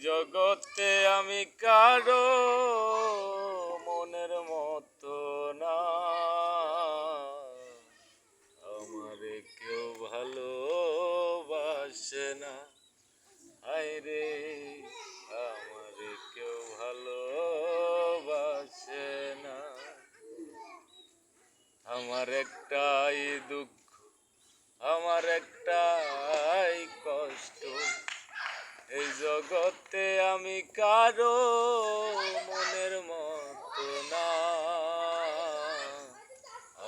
জগতে আমি কারো মনের মতো না, আমারে কেউ ভালোবাসে না। হায়রে আমারে কেউ ভালোবাসে না। আমার একটাই দুঃখ, আমার একটাই কষ্ট, এই জগতে আমি কারো মনের মতো না,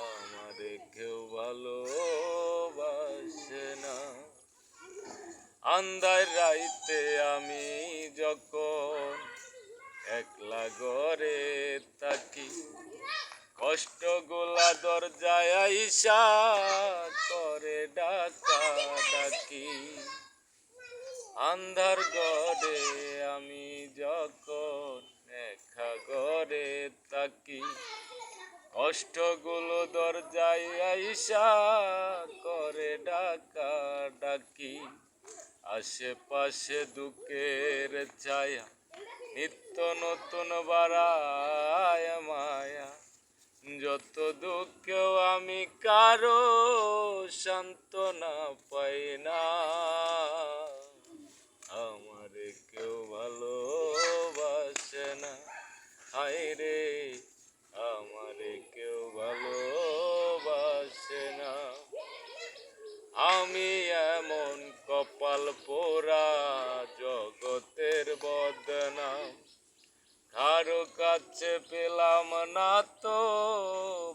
আমারে কেউ ভালোবাসে না। আন্ধার রাইতে আমি যখন একলা ঘরে থাকি, কষ্ট গোলা দরজায় আইসা করে ডাকা ডাকি। আন্ধার ঘরে আমি যখন একা ঘরে থাকি, কষ্টগুলো দরজায় আইসা করে ডাকা ডাকি। আশেপাশে দুঃখের ছায়া নিত্য নতুন বাড়ায় মায়া, যত দুঃখেও আমি কারো সান্ত্বনা পাই না, আমারে কেউ ভালোবাসে না। হায়রে আমারে কেউ ভালোবাসে না। আমি এমন কপাল পোড়া জগতের বদনাম, কারো কাছে পেলাম না তো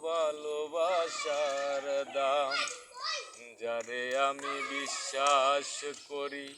ভালোবাসার দাম। যারে আমি বিশ্বাস করি